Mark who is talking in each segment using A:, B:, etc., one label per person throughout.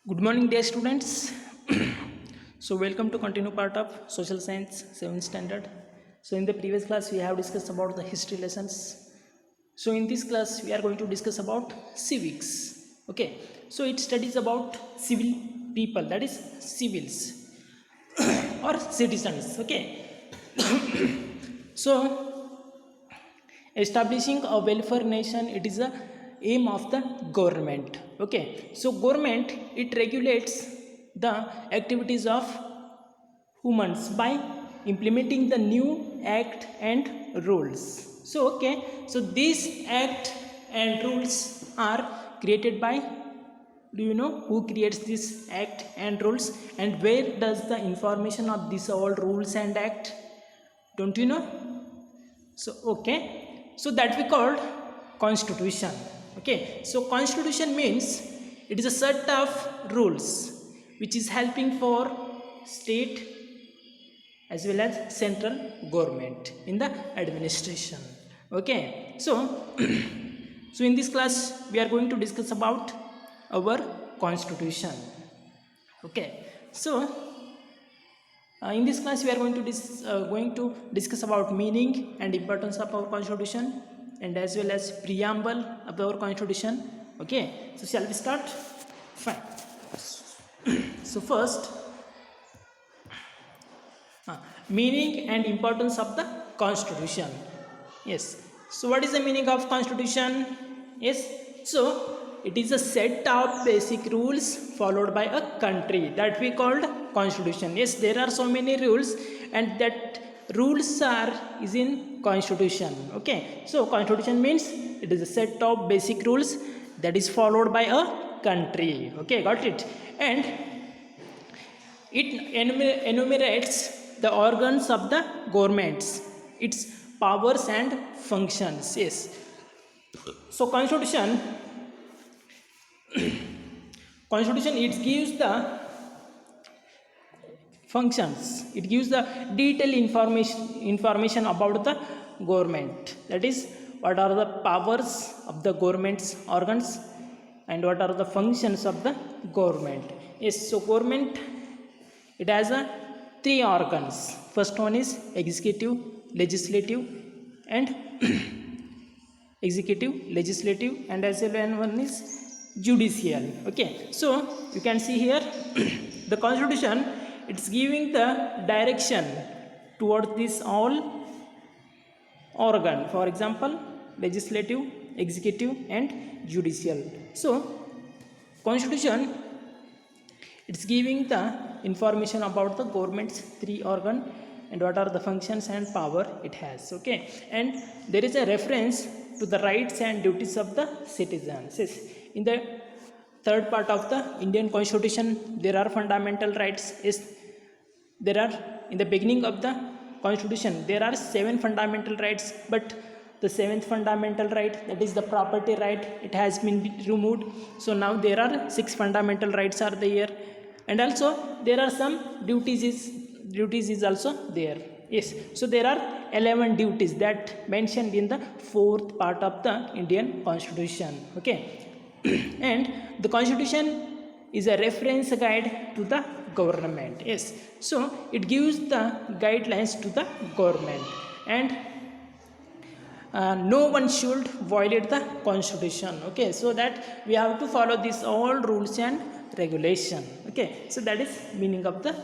A: Good morning, dear students. So, welcome to continue part of Social Science 7th Standard. So, in the previous class, we have discussed about the history lessons. So, in this class, we are going to discuss about civics. Okay. So, it studies about civil people, that is civils or citizens. Okay. So, establishing a welfare nation, it is a aim of the government. Okay, so government, it regulates the activities of humans by implementing the new act and rules. So okay, so these act and rules are created by, do you know who creates this act and rules, and where does the information of these all rules and act, don't you know? So okay, so that we called constitution. Okay, so constitution means it is a set of rules which is helping for state as well as central government in the administration. Okay, so so in this class we are going to discuss about our constitution. Okay, so in this class we are going to discuss about meaning and importance of our constitution, and as well as preamble of our constitution. Okay, so shall we start? Fine. So first, meaning and importance of the constitution. Yes, so what is the meaning of constitution? Yes, so it is a set of basic rules followed by a country that we called constitution. Yes, there are so many rules, and that rules is in constitution. Okay, so constitution means it is a set of basic rules that is followed by a country. Okay, got it? And it enumerates the organs of the governments, its powers and functions. Yes, so constitution it gives the functions, it gives the detailed information about the government, that is what are the powers of the government's organs and what are the functions of the government. Yes, so government, it has a three organs. First one is executive, legislative, and executive, legislative, and as well one is judicial. Okay, so you can see here the constitution, it's giving the direction towards this all organ, for example legislative, executive, and judicial. So constitution, it's giving the information about the government's three organ and what are the functions and power it has. Okay, and there is a reference to the rights and duties of the citizens. Yes, in the third part of the Indian constitution there are fundamental rights. Yes, there are, in the beginning of the constitution there are 7 fundamental rights, but the 7th fundamental right, that is the property right, it has been removed. So now there are 6 fundamental rights are there, and also there are some duties is also there. Yes, so there are 11 duties that mentioned in the 4th part of the Indian constitution. Okay, and the constitution is a reference guide to the government. Yes, so it gives the guidelines to the government, and no one should violate the constitution. Okay, so that we have to follow these all rules and regulation. Okay, so that is meaning of the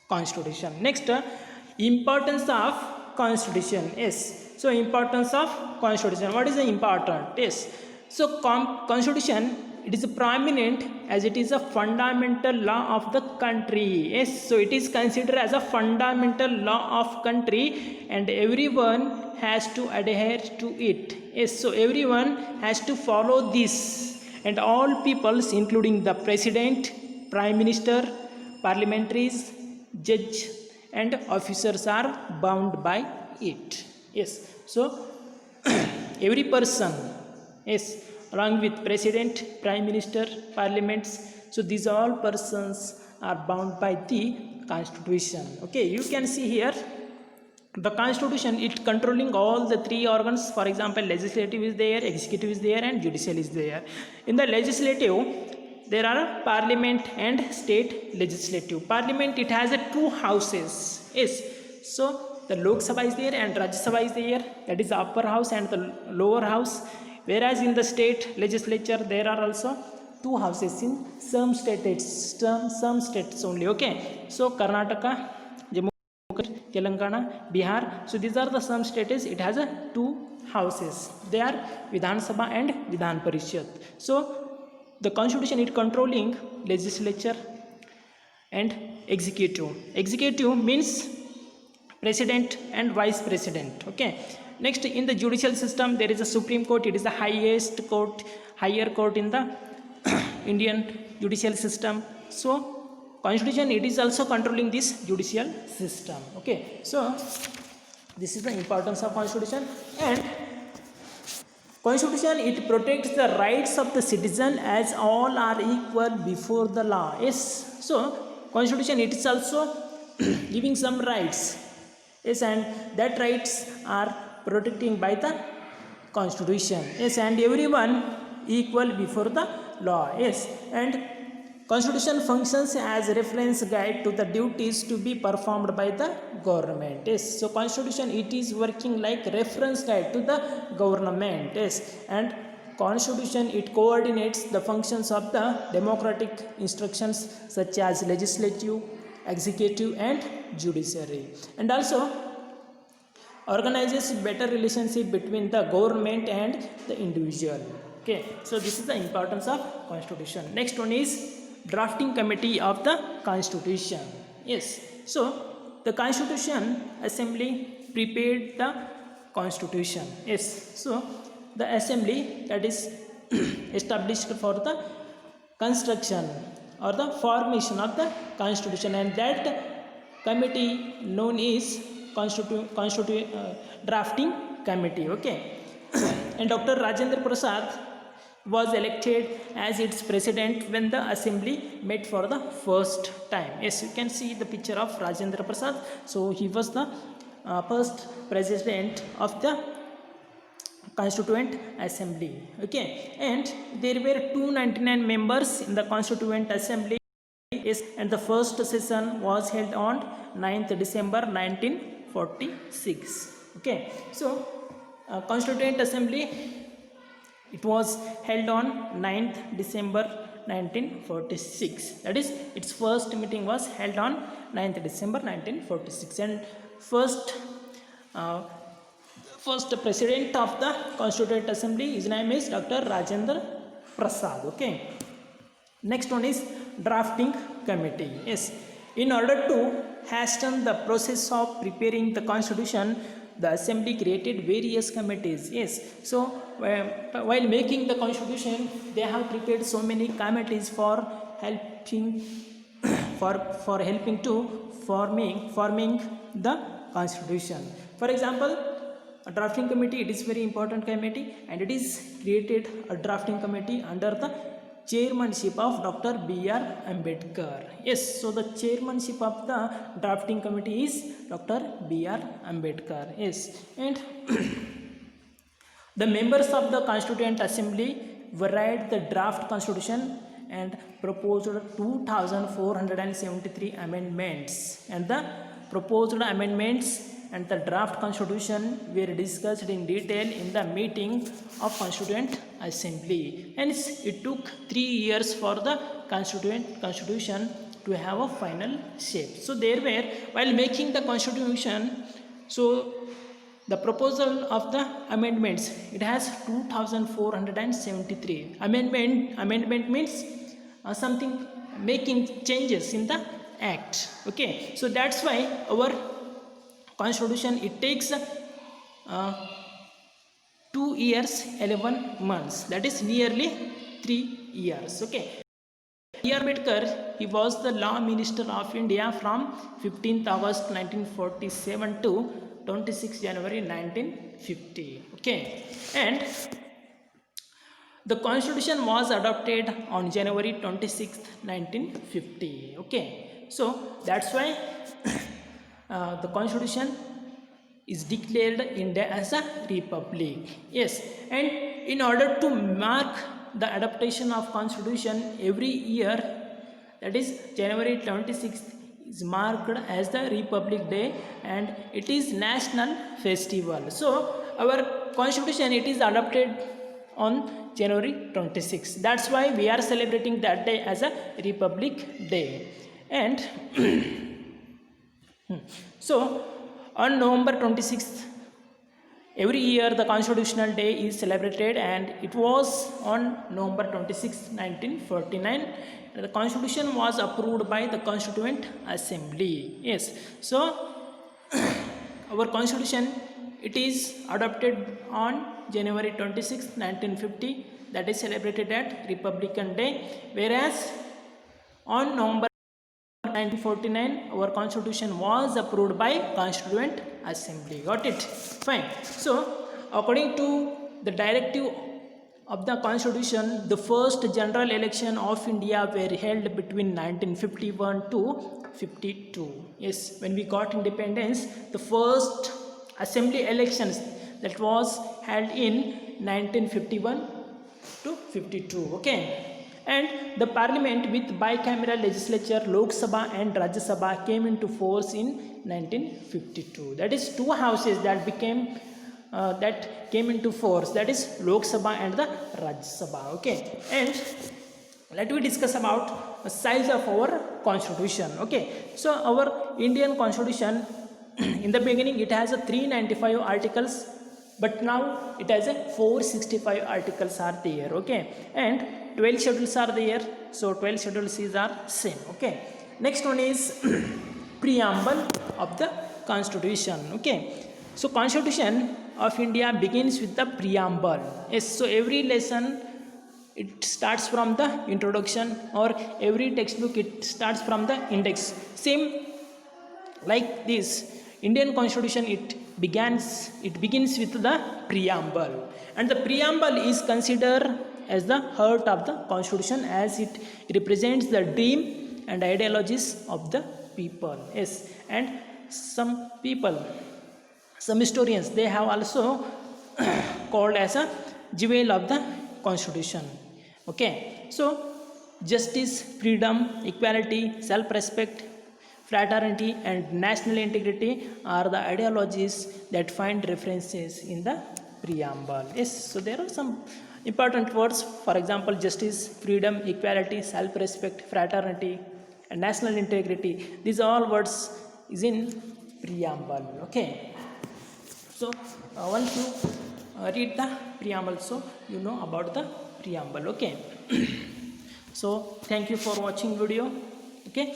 A: constitution. Next, importance of constitution. Yes, so importance of constitution, what is the important? Yes, so constitution, it is prominent as it is a fundamental law of the country. Yes, so it is considered as a fundamental law of country, and everyone has to adhere to it. Yes, so everyone has to follow this, and all peoples including the president, prime minister, parliamentaries, judge, and officers are bound by it. Yes, so every person, yes, along with president, prime minister, parliaments, so these all persons are bound by the constitution. Okay, you can see here the constitution, it controlling all the 3 organs. For example, legislative is there, executive is there, and judicial is there. In the legislative, there are parliament and state legislative. Parliament, it has two houses. Yes, so the Lok Sabha is there and Rajya Sabha is there, that is the upper house and the lower house. Whereas in the state legislature there are also two houses in some states only. Okay, so Karnataka, Jammu, Telangana, Bihar, so these are the some states, it has a two houses. They are Vidhan Sabha and Vidhan Parishad. So the constitution is controlling legislature and executive. Executive means president and vice president. Okay, next, in the judicial system there is a Supreme Court. It is the highest court, higher court in the Indian judicial system. So constitution, it is also controlling this judicial system. Okay, so this is the importance of constitution. And constitution, it protects the rights of the citizen as all are equal before the law. Yes, so constitution, it is also giving some rights. Yes, and that rights are protecting by the constitution. Yes, and everyone equal before the law. Yes, and constitution functions as a reference guide to the duties to be performed by the government. Yes, so constitution, it is working like reference guide to the government. Yes, and constitution, it coordinates the functions of the democratic instructions such as legislative, executive and judiciary, and also organizes better relationship between the government and the individual. Okay, so this is the importance of constitution. Next one is drafting committee of the constitution. Yes, so the constitution assembly prepared the constitution. Yes, so the assembly, that is established for the construction or the formation of the constitution, and that committee known is drafting committee. Okay, and Dr. Rajendra Prasad was elected as its president when the assembly met for the first time. Yes, you can see the picture of Rajendra Prasad. So he was the first president of the constituent assembly. Okay, and there were 299 members in the constituent assembly. Yes, and the first session was held on 9th December 1946. Okay, so constituent assembly, it was held on 9th December 1946. That is, its first meeting was held on 9th December 1946. And first president of the Constituent Assembly, his name is Dr. Rajendra Prasad. Okay. Next one is drafting committee. Yes. In order to hasten the process of preparing the constitution, the assembly created various committees. Yes, so while making the constitution, they have prepared so many committees for helping for helping to forming the constitution. For example, a drafting committee, it is very important committee, and it is created a drafting committee under the chairmanship of Dr. B.R. Ambedkar. Yes, so the chairmanship of the drafting committee is Dr. B.R. Ambedkar. Yes, and the members of the Constituent Assembly varied the draft constitution and proposed 2,473 amendments, and the proposed amendments and the draft constitution were discussed in detail in the meeting of Constituent Assembly. Hence, it took 3 years for the constitution to have a final shape. So there were, while making the constitution, so the proposal of the amendments, it has 2,473 amendment means something making changes in the act. Okay, so that's why our constitution, it takes 2 years 11 months, that is nearly 3 years. Okay, B.R. Ambedkar, he was the law minister of India from 15th August 1947 to 26 January 1950. Okay, and the constitution was adopted on January 26th 1950. Okay, so that's why the constitution is declared India as a republic. Yes, and in order to mark the adaptation of constitution every year, that is January 26th, is marked as the Republic Day and it is national festival. So our constitution, it is adopted on January 26th. That's why we are celebrating that day as a Republic Day. And so on November 26th, every year the Constitutional Day is celebrated, and it was on November 26, 1949. The Constitution was approved by the Constituent Assembly. Yes, so our Constitution, it is adopted on January 26, 1950. That is celebrated at Republican Day. Whereas on November 1949, our Constitution was approved by Constituent Assembly. Got it? Fine. So according to the directive of the Constitution, the first general election of India were held between 1951 to 52. Yes, when we got independence, the first assembly elections that was held in 1951 to 52. Okay. And the parliament with bicameral legislature, Lok Sabha and Rajya Sabha, came into force in 1952. That is two houses that came into force, that is Lok Sabha and the Rajya Sabha. Okay, and let me discuss about the size of our constitution. Okay, so our Indian constitution, in the beginning it has a 395 articles, but now it has a 465 articles are there. Okay, and 12 schedules are there, so 12 schedules are same. Okay, next one is preamble of the constitution. Okay, so Constitution of India begins with the preamble. Yes, so every lesson it starts from the introduction, or every textbook it starts from the index. Same like this, Indian Constitution, it begins with the preamble, and the preamble is considered as the heart of the Constitution, as it represents the dream and ideologies of the people. Yes, and some historians, they have also called as a jewel of the Constitution. Okay, so justice, freedom, equality, self-respect, fraternity and national integrity are the ideologies that find references in the preamble. Yes, so there are some important words, for example, justice, freedom, equality, self-respect, fraternity and national integrity. These all words is in preamble. Okay, so once you read the preamble, so you know about the preamble. Okay, so thank you for watching video. Okay.